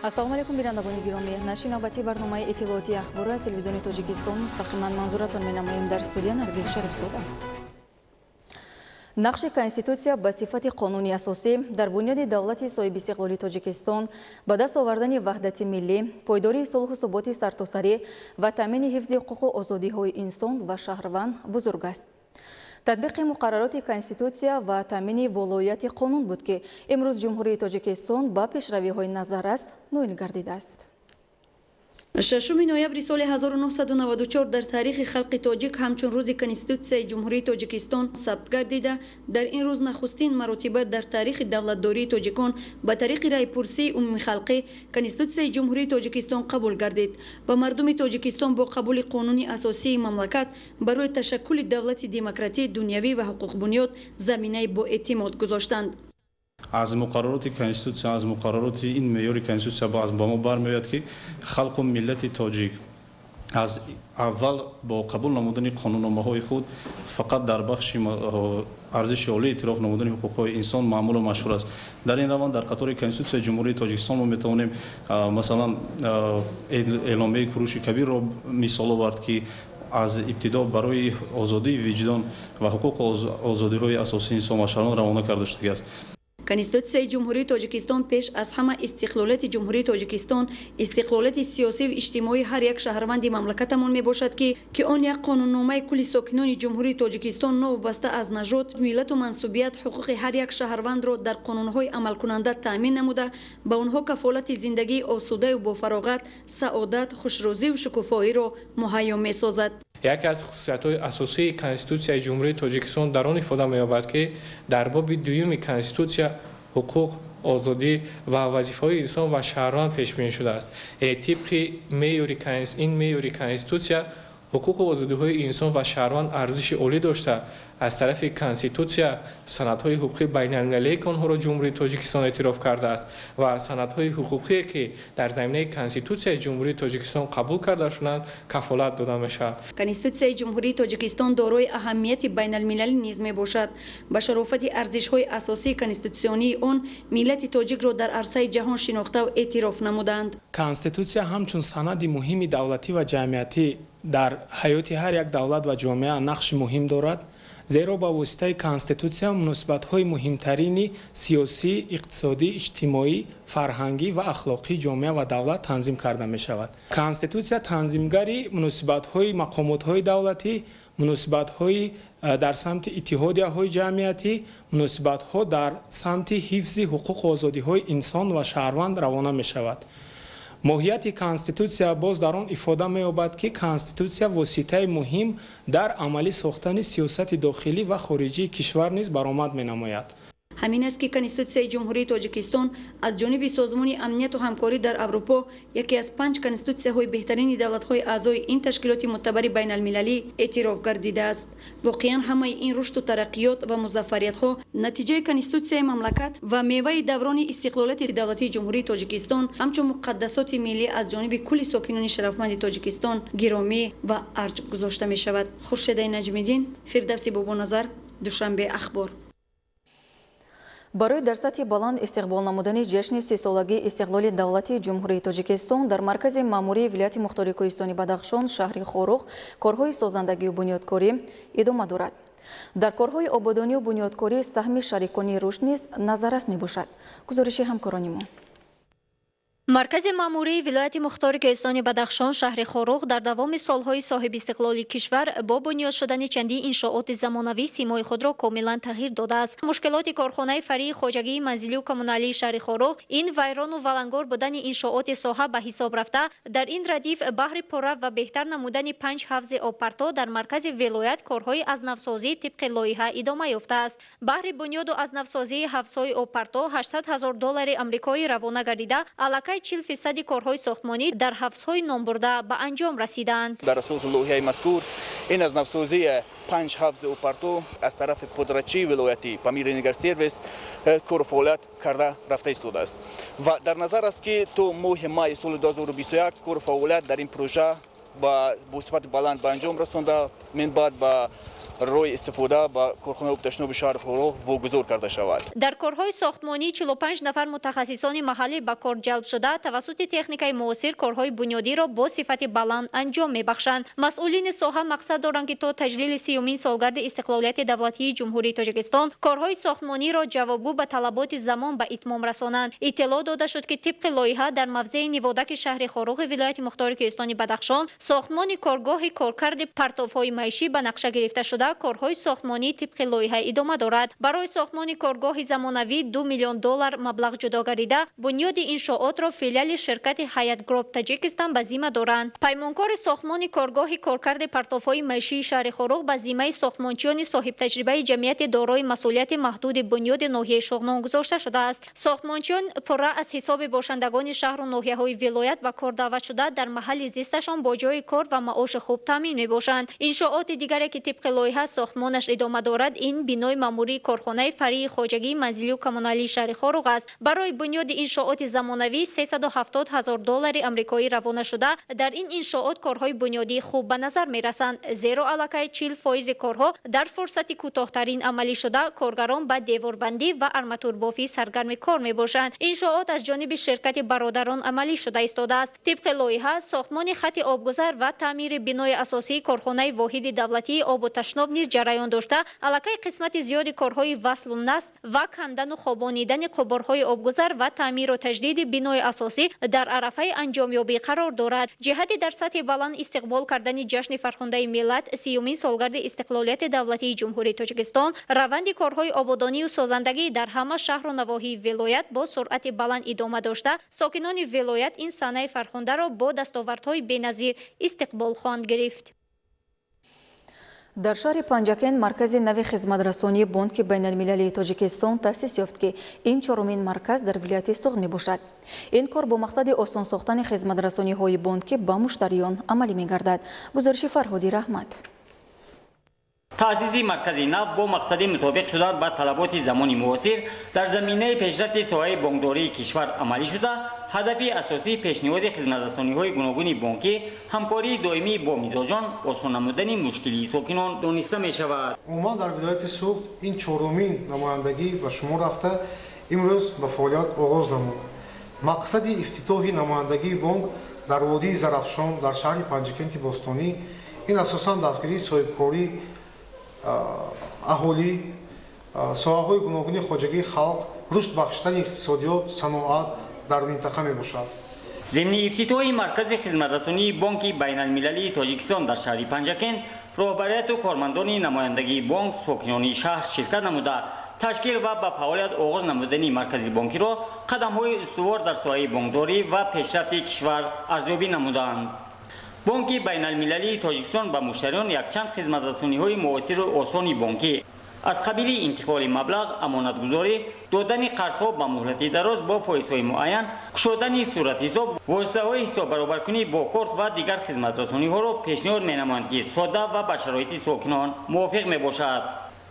ассалому алайкум бинандагони гиромӣ. нашри навбати барномаи иттилооти ахбори аз телевизиони Тоҷикистон мустақиман манзуратон менамоем. дар студия Наргиз Шарифзода. нақши конститутсия ба сифати қонуни асосӣ дар бунёди давлати соҳиби истиқлоли Тоҷикистон ба даст овардани ваҳдати миллӣ, пойдории сулҳу суботи сартосарӣ ва таъмини ҳифзи ҳуқуқу озодиҳои инсон ва шаҳрванд бузург аст. татбиқи муқаррароти конститутсия ва таъмини волояти қонун буд ки имрӯз ҷумҳурии Тоҷикистон ба пешравиҳои назаррас ноил гардидааст. 6 ноябри соли 1994 дар таърихи халқи тоҷик ҳамчун рӯзи конститутсияи ҷумҳурии Тоҷикистон сабт гардида, дар ин рӯз нахустин маротиба дар таърихи давлатдории тоҷикон ба тариқи райпурсии умумихалқӣ конститутсияи ҷумҳурии Тоҷикистон қабул гардид ва мардуми Тоҷикистон бо қабули қонуни асосии мамлакат барои ташаккули давлати демократӣ, дунявӣ ва ҳуқуқбунёд заминаи боэътимод гузоштанд. аз муқаррароти конститутсия, аз муқаррароти ин меъёри конститутсия ба мо бармеояд ки халқу миллати тоҷик аз аввал бо қабул намудани қонунномаҳои худ фақат дар бахши арзиши олии эътироф намудани ҳуқуқҳои инсон маъмулу машҳур аст. дар ин раванд дар қатори конститутсияи ҷумҳурии Тоҷикистон мо метавонем масалан эъломияи курӯши кабирро мисол овард ки аз ибтидо барои озодии виҷдон ва ҳуқуқу озодиҳои асосии инсон ва шаҳрванд равона карда шудааст. конститутсияи ҷумҳурии Тоҷикистон пеш аз ҳама истиқлолияти ҷумҳурии Тоҷикистон, истиқлолияти сиёсиву иҷтимоӣ ҳар як шаҳрванди мамлакатамон мебошад ки он як қонунномаи кулли сокинони ҷумҳурии Тоҷикистон новобаста аз нажод, миллату мансубият ҳуқуқи ҳар як шаҳрвандро дар қонунҳои амалкунанда таъмин намуда, ба онҳо кафолати зиндагии осудаю бофароғат, саодат, хушрӯзиву шукуфоиро муҳайё месозад. яке аз хусусиятҳои асосии конститутсияи ҷумҳурии Тоҷикистон дар он ифода меёбад ки дар боби дуюми конститутсия ҳуқуқ, озодӣ ва вазифаҳои инсон ва шаҳрванд пешбинӣ шудааст. тибқи ин меъёри конститутсия ҳуқуқу озодиҳои инсон ва шаҳрванд арзиши олӣ дошта, аз тарафи конститутсия санадҳои ҳуқуқи байналмилалие ки онҳоро ҷумҳурии Тоҷикистон эътироф кардааст ва санадҳои ҳуқуқие ки дар заминаи конститутсияи ҷумҳурии Тоҷикистон қабул карда шуданд кафолат дода мешавад. конститутсияи ҷумҳурии Тоҷикистон дорои аҳамияти байналмилалӣ низ мебошад. ба шарофати арзишҳои асосии конститутсионии он миллати тоҷикро дар арсаи ҷаҳон шинохтаву эътироф намуданд. конститутсия ҳамчун санади муҳими давлатӣ ва ҷамъиятӣ дар ҳаёти ҳар як давлат ва ҷомеа нақши муҳим дорад, зеро ба воситаи конститутсия муносибатҳои муҳимтарини сиёсӣ, иқтисодӣ, иҷтимоӣ, фарҳангӣ ва ахлоқии ҷомеа ва давлат танзим карда мешавад. конститутсия танзимгари муносибатҳои мақомотҳои давлатӣ, муносибатҳои дар самти иттиҳодияҳои ҷамъиятӣ, муносибатҳо дар самти ҳифзи ҳуқуқу озодиҳои инсон ва шаҳрванд равона мешавад. моҳияти конститутсия боз дар он ифода меёбад ки конститутсия воситаи муҳим дар амалӣ сохтани сиёсати дохилӣ ва хориҷии кишвар низ баромад менамояд. ҳамин аст ки конститутсияи ҷумҳурии Тоҷикистон аз ҷониби Созмони амнияту ҳамкорӣ дар Аврупо, яке аз 5 конститутсияҳои беҳтарини давлатҳои аъзои ин ташкилоти муътабари байналмилалӣ эътироф гардидааст. воқеан ҳамаи ин рушду тараққиёт ва музаффариятҳо натиҷаи конститутсияи мамлакат ва меваи даврони истиқлолияти давлатии ҷумҳурии Тоҷикистон ҳамчун муқаддасоти миллӣ аз ҷониби кулли сокинони шарафманди Тоҷикистон гиромӣ ва арҷ гузошта мешавад. Хуршедаи Наҷмиддин, Фирдавси Бобоназар, Душанбе, Ахбор. барои дар сатҳи баланд истиқбол намудани ҷашни 30-солагии истиқлоли давлати ҷумҳурии Тоҷикистон дар маркази маъмурии вилояти мухтори Кӯҳистони Бадахшон, шаҳри Хорух, корҳои созандагию бунёдкорӣ идома дорад. дар корҳои ободонию бунёдкорӣ саҳми шарикони рушд низ назаррас мебошад. гузориши ҳамкорони мо. маркази маъмурии вилояти мухтори Кӯҳистони Бадахшон, шаҳри Хорух дар давоми солҳои соҳиби истиқлоли кишвар бо бунёд шудани чандин иншооти замонавӣ симои худро комилан тағйир додааст. мушкилоти корхонаи фаръии хоҷагии манзилию коммуналии шаҳри Хорух, ин вайрону валангор будани иншооти соҳа ба ҳисоб рафта, дар ин радиф баҳри пурра ва беҳтар намудани 5 ҳавзи обпарто дар маркази вилоят корҳои азнавсозӣ тибқи лоиҳа идома ёфтааст. баҳри бунёду азнавсозии ҳавзҳои обпарто $800,000 амрикоӣ равона гардида, аллакай 40% корҳои сохтмонӣ дар ҳавзҳои номбурда ба анҷом расиданд. дар асоси лоиҳаи мазкур ин азнавсозии 5 ҳавзи опарто аз тарафи пудрачии вилоятӣ Памир Энергосервис кору фаъолият карда рафта истодааст ва дар назар аст ки то моҳи майи соли 2021 кору фаъолият дар ин пруҷа ба сифати баланд ба анҷом расонда, мин баъд ба روی استفاده با کارخانه آب تشناب شهر خورخ واگذار کرده شود. در کارهای ساختمانی 45 نفر متخصصان محلی به کار جلب شده توسط تکنیکای معاصر کارهای بنیادی را با صفت بلند انجام می‌بخشند. مسئولین ساحه مقصد دارند که تا تجلیل 30مین سالگرد استقلالیت دولتی جمهوری تاجیکستان کارهای ساختمانی را جوابگو به طلبات زمان به اتمام رسانند. اطلاع داده شد که طبق لایحه در موضع نوادک شهر خورخ ولایت مختار کوهستان بدخشان ساختمان کارگاه کارکرد پرتاب‌های معیشی به نقشه گرفته شده کارهای ساختمانی طبق لایحه ادامه دارد. برای ساختمان کارگاه زمانوی 2 میلیون دلار مبلغ جدا گردیده بنیاد انشاءات را فیلیال شرکت هیئت گروپ تاجیکستان به ذمه دارند. پیمانکار ساختمان کارگاه کارکرد پرتاب‌های معیشی شهر خورخ به ذمه ساختمانچیان صاحب تجربه جمعیت دارای مسئولیت محدود بنیاد ناحیه شغنان گذاشته شده است. ساختمانچیان پره از حساب باشندگان شهر و ناحیه‌های ولایت به کار دعوت شده در محل زیستشان با جای کار و معاش خوب تامین می‌باشند. انشاءات دیگری که طبق لایحه ساختمانش ادامه دارد این بنای ماموری کارخانه فرعی خواجگی منزلی و کمونالی شهر خورخ است. برای بنیاد انشاءات زمانوی 370,000 دلار آمریکایی روانه شده. در این انشاءات کارهای بنیادی خوب به نظر می‌رسند زیرا علاقه 40% کارها در فرصت کوتاه‌ترین عملی شده کارگران به دیواربندی و آرماتور بافی سرگرم کار می‌باشند. انشاءات از جانب شرکت برادران عملی شده ایستاده است. طبق لایحه ساختمان خط آبگذر و تعمیر بنای اساسی کارخانه واحد دولتی آب و تشناب نیز جریان داشته علاقه قسمت زیادی کارهای وصل و نصب و کندن و خوابانیدن قبارهای آبگذر و تعمیر و تجدید بنای اساسی در عرفه انجامیابی قرار دارد. جهت در سطح بلند استقبال کردن جشن فرخنده ملت 30مین سالگرد استقلالیت دولتی جمهوری تاجیکستان روند کارهای آبادانی و سازندگی در همه شهر و نواحی ولایت با سرعت بلند ادامه داشته ساکنان ولایت این صحنه فرخنده را با دستاوردهای بی‌نظیر استقبال خواهند گرفت. در شهر پنجکن مرکز نوی خدمترسانی بانک بین المللی تاجیکستان تأسیس یافت که این چهارمین مرکز در ولایت سوغد می باشد. این کار با مقصد آسان ساختن خدمترسانی های بانک به مشتریان عملی می گردد. گزارش فرهادی رحمت. تأسیس مرکز نو با مقصد مطابق شده با طلبات زمان معاصر در زمینه پیشرفت ساحه بانکداری کشور عملی شده. هدف اساسی پیشنهاد خدمترسانی‌های گوناگون بانکی همکاری دائمی با میزبان آسان نمودن مشکلی ساکنان دانسته می‌شود. عموما در ولایت سوغد این چهارمین نمایندگی به شمار رفته امروز به فعالیت آغاز نمود. مقصد افتتاح نمایندگی بانک در وادی زرافشان در شهر پنجکن باستانی این اساساً دستگیری صاحبکاری اهالی ساحه‌های گوناگون خواجگی خلق رشد بخشیدن اقتصادیات صنعت در منطقه میباشد. ضمن افتتاح مرکز خدمترسانی بانک بین المللی تاجیکستان در شهر پنجکن رهبریت و کارمندان نمایندگی بانک ساکنان شهر شرکت نموده تشکیل و به فعالیت آغاز نمودن مرکز بانکی را قدم‌های استوار در ساحه بانکداری و پیشرفت کشور ارزیابی نمودند. بانک بین المللی تاجیکستان به مشتریان یکچند خدمترسانی‌های معاصر و آسان بانکی از قبیل انتقال مبلغ، امانتگذاری، دادن قرض‌ها به مهلت دراز با فایزهای معین، گشودن صورت حساب، واسطه‌های حساب برابرکنی با کارت و دیگر خدمترسانی‌ها را پیشنهاد می‌نمایند که ساده و به شرایط ساکنان موافق می‌باشد.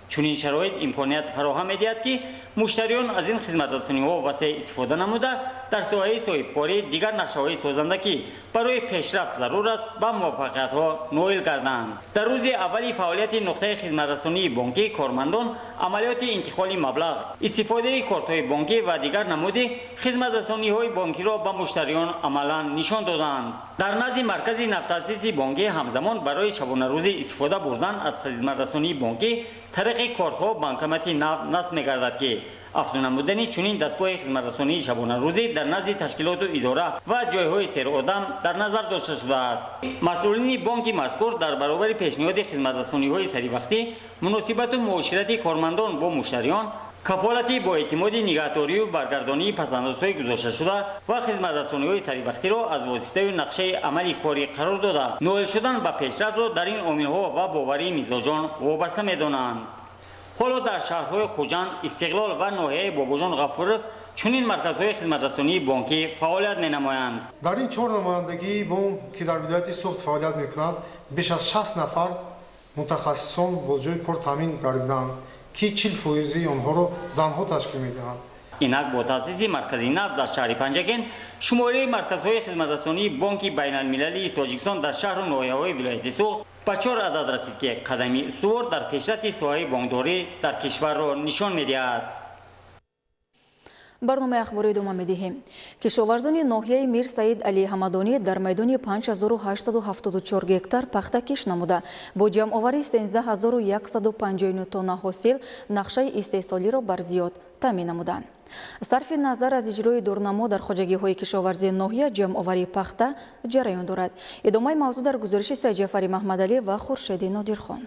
چون این شرایط امکانیت فراهم می‌دهد که مشتریان از این خدمترسانی‌ها وسیع استفاده نموده در ساحه صاحبکاری دیگر نقشه‌های سازنده که برای پیشرفت ضرور است به موفقیت‌ها نائل گردند. در روز اولی فعالیت نقطه خدمترسانی بانکی کارمندان عملیات انتقال مبلغ، استفاده کارت‌های بانکی و دیگر نمود خدمترسانی‌های بانکی را به مشتریان عملاً نشان دادند. در نزد مرکز نوتأسیس بانکی همزمان برای شبانه روزی استفاده بردن از خدمترسانی بانکی طریق کارت‌ها بانکمت نو نصب می‌گردد که افزون نمودن چنین دستگاه خدمترسانی شبانه روزی در نزد تشکیلات و اداره و جایهای سیر آدم در نظر داشته شده است. مسئولین بانک مذکور در برابر پیشنهاد خدمترسانی‌های سریوقتی مناسبت و معاشرت کارمندان با مشتریان کفالتی با اعتماد نگهداری و برگردانی پسندازهای گذاشته شده و خدمترسانی‌های سریوقتی را از واسطه نقشه عملی کاری قرار داده نائل شدن به پیشرفت را در این عامل‌ها و باوری میزبان وابسته می‌دانند. حالا در شهرهای خوجند، استقلال و ناحیه باباجان غفورov چنین مرکزهای خدمترسانی بانکی فعالیت می‌نمایند. در این 4 نمایندگی بانک که در ولایت سوغد فعالیت می‌کند بیش از 60 نفر متخصصان با جای کار تامین گردیدند که 40% آنها را زنها تشکیل می‌دهند. اینک با تأسیس مرکز نو در شهر پنجکن شماره مرکزهای خدمترسانی بانک بین المللی تاجیکستان در شهر و ناحیه‌های ولایت سوغد ба 4 عدد رسید که قدمی سوار در پیشرفت سوهای بانکداری در کشور را نشان می‌دهد. برنامه اخباری ادامه می‌دهیم. کشاورزان ناحیه میر سعید علی حمدانی در میدان 5874 گکتار پخته کش نموده با جمع آوری 13159 تن حاصل نقشه استحصالی را بر زیاد تامین نمودند. صرف نظر از اجرای دورنما در خواجگی‌های کشاورزی ناحیه جمع آوری پخته جریان دارد. ادامه موضوع در گزارش سید جعفری محمدعلی و خورشید نادرخان.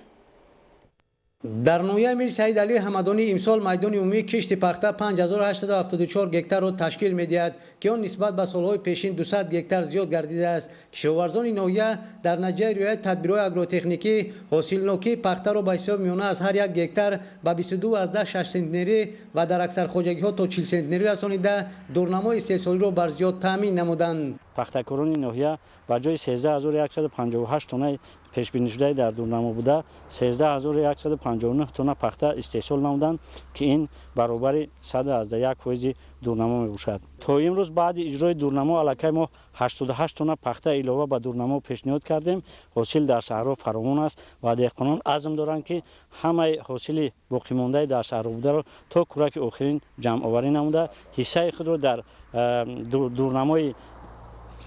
در ناحیه میر سعید علی حمدانی امسال میدان عمومی کشت پخته 5874 گکتار را تشکیل می‌دهد که آن نسبت به سال‌های پیشین 200 گکتار زیاد گردیده است. کشاورزان ناحیه در نتیجه رعایت تدبیرهای آگروتکنیکی حاصلناکی پخته را به حساب میانه از هر یک گکتار به 22.6 سنتنری و در اکثر خواجگی‌ها تا 40 سنتنری رسانیده دورنمای استحصالی را بر زیاد تامین نمودند. پخته‌کاران ناحیه با جای 13158 تن پیش بینی شده در دورنما بوده 13159 تن پخته استحصال نمودند که این برابر 101% دورنما میباشد. تا امروز بعد اجرای دورنما علاقه ما 88 تن پخته علاوه به دورنما پیشنهاد کردیم. حاصل در صحرا فراوان است و دهقانان عزم دارند که همه حاصل باقی مانده در صحرا بوده را تا کورک آخرین جمع آوری نموده حصه خود را در دورنمای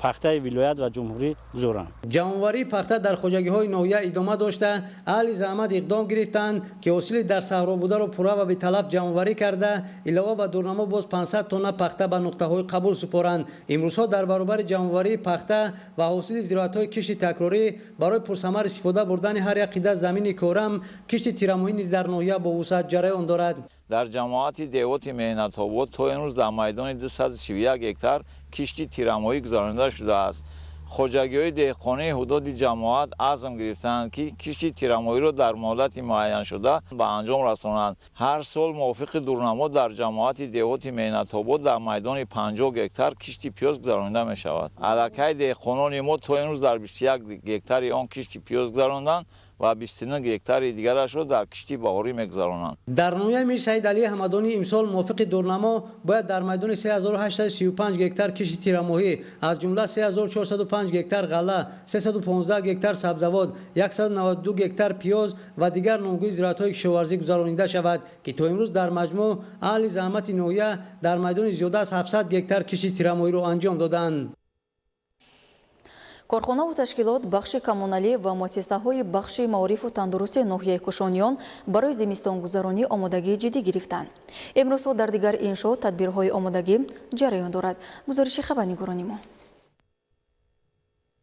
پخته ولایت و جمهوری گذارند. جمع‌آوری پخته در خواجگی‌های ناحیه ادامه داشته اهل زحمت اقدام گرفتند که حاصل در صحرا بوده را پوره و به تلف جمع‌آوری کرده علاوه بر دورنما باز 500 تن پخته به نقطه‌های قبول سپارند. امروزها در برابر جمع‌آوری پخته و حاصل زراعت‌های کشت تکراری برای پرثمر استفاده بردن هر یک قطعه زمین کارم کشت تیرمویی نیز در ناحیه با وسعت جریان دارد. در جماعت دیوت مهنت آباد تا امروز در میدان 231 گکتار کشتی تیرمویی گذرانده شده است. خواجگی‌های دهقانی حدود جماعت عزم گرفتند که کشتی تیرمویی را در مهلت معین شده به انجام رسانند. هر سال موافق دورنما در جماعت دیوت مهنت آباد در میدان 50 گکتار کشتی پیاز گذرانده می شود. علاقه دهقانان ما تا امروز در 21 گکتار آن کشتی پیاز گذراندند و 29 گکتار دیگرش را در کشتی بهاری می‌گذرانند. در ناحیه میر سعید علی حمدانی امسال موافق دورنما باید در میدان 3835 گکتار کشت تیرماهی از جمله 3405 گکتار غله، 315 گکتار سبزوات، 192 گکتار پیاز و دیگر نامگون زراعت‌های کشاورزی گذرانیده شود که تا امروز در مجموع اهل زحمت ناحیه در میدان زیاده از 700 گکتار کشت تیرماهی را انجام دادند. کارخانه و تشکیلات بخش کمونالی و مؤسسه‌های بخش معارف و تندرستی ناحیه کوشانیان برای زمستانگذرانی آمادگی جدی گرفتند. امروز در دیگر انشاءات تدبیرهای آمادگی جریان دارد. گزارش خبرنگاران ما.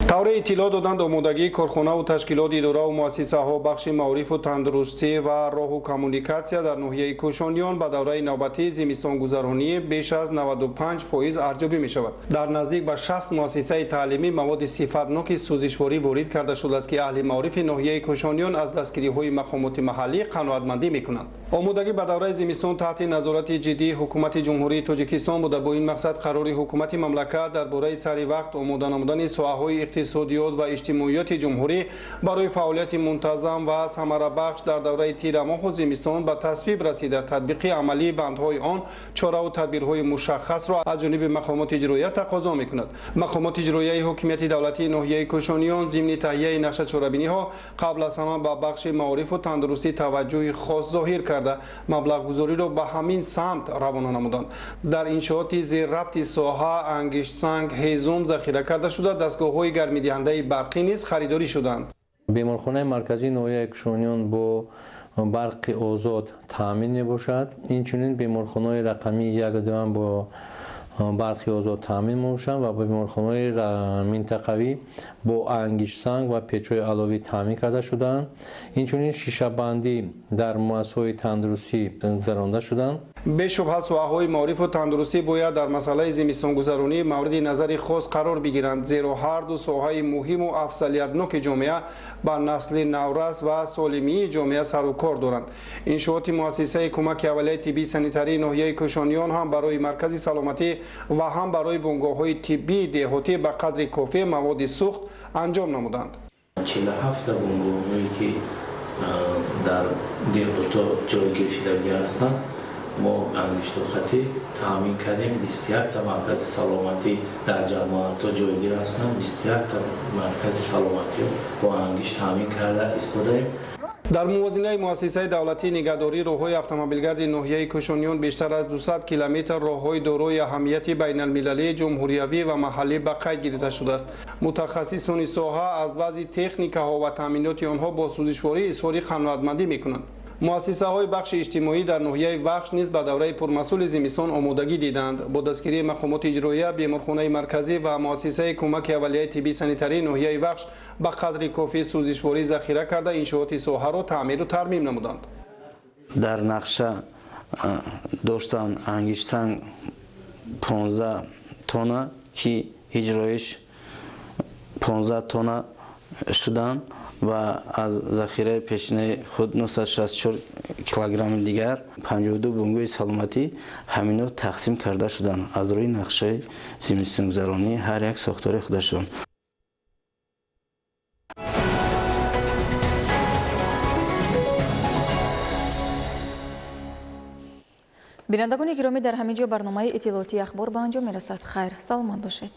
طور اطلاع دادند آمادگی کارخانه و تشکیلات اداره و مؤسسه‌ها بخش معارف و تندرستی و راه و کمونیکاسیا در ناحیه کوشانیان به دوره نوبتی زمستانگذرانی بیش از 95% ارزیابی می شود. در نزدیک به 60 مؤسسه تعلیمی مواد صفتناک سوزشواری وارد کرده شده است که اهل معارف ناحیه کوشانیان از دستگیری‌های مقامات محلی قناعتمندی می‌کنند. آمادگی به دوره زمستان تحت نظارت جدی حکومت جمهوری تاجیکستان بوده. با این مقصد قرار حکومت مملکت درباره سری وقت آماده نمودن ساحه‌های اقتصادیات و اجتماعیات جمهوری برای فعالیت منتظم و ثمره بخش در دوره تیر ماه و زمستان به تصویب رسیده. تطبیق عملی بندهای آن چاره و تدبیرهای مشخص را از جانب مقامات اجرایی تقاضا می‌کند. مقامات اجرایی حکومت دولتی ناحیه کوشانیان ضمن تهیه نقشه چاره‌بینی‌ها قبل از همه به بخش معارف و تندرستی توجه خاص ظاهر کرده مبلغ گذاری را به همین سمت روانه نمودند. در انشاءات زیر ربط ساحه انگشت سنگ هیزم ذخیره کرده شده. دستگاه‌های گرمی دهنده برقی نیز خریداری شدند. بیمارخانه مرکزی ناحیه کوشانیان با برق آزاد تامین میباشد. اینچنین بیمارخانه رقمی 1 و 2 با برق آزاد تامین میباشند و بیمارخانه منطقوی با انگشت سنگ و پیچ‌های علاوه تامین کرده شدند. اینچنین شیشه بندی در مؤسسه‌های تندرستی گذرانده شدند. بی‌شبهه ساحه‌های معارف و تندرستی باید در مسئله زمستانگذرانی مورد نظر خاص قرار بگیرند، زیرا هر دو ساحه مهم و افضلیت‌ناک جامعه بر نسل نورس و سالمی جامعه سر و کار دارند. انشاءات مؤسسه کمک اولیه طبی سانیتری ناحیه کوشانیان هم برای مرکز سلامتی و هم برای بنگاه‌های طبی دهاتی به قدر کافی مواد سوخت انجام نمودند. 47 بنگاه‌هایی که در دهاتا جایگیر شدگی هستند ما انگشت‌خطی تامین کردیم 21 تا مرکز سلامتی در جماعت جایگیر هستند 21 تا مرکز سلامتی با انگشت تامین کرده ایستادیم. در موازنه مؤسسه دولتی نگهداری راه‌های اتومبیلگرد ناحیه کوشانیان بیشتر از 200 کیلومتر راه‌های دارای اهمیت بین المللی جمهوریوی و محلی به قید گرفته شده است. متخصصان ساحه از بعضی تکنیک‌ها و تامینات آنها با سوزشواری اظهار قناعتمندی می‌کنند. مؤسسه های بخش اجتماعی در ناحیه وخش نیز به دوره پرمسئول زمستان آمادگی دیدند. با دستگیری مقامات اجرایی بیمارخانه مرکزی و مؤسسه کمک اولیه طبی سانیتری ناحیه وخش به قدر کافی سوزشواری ذخیره کرده انشاءات ساحه را تعمیر و ترمیم نمودند. در نقشه داشتن انگشتن 15 تونه که اجرایش 15 تونه شدند و از ذخیره پیشینه خود 964 کیلوگرم دیگر 52 بنگوی سلامتی همینو تقسیم کرده شدند از روی نقشه زمستون گذرانی هر یک ساختار خودشان. بینندگان گرامی در همین جا برنامه اطلاعاتی اخبار به انجام میرسد. خیر، سلامت باشید.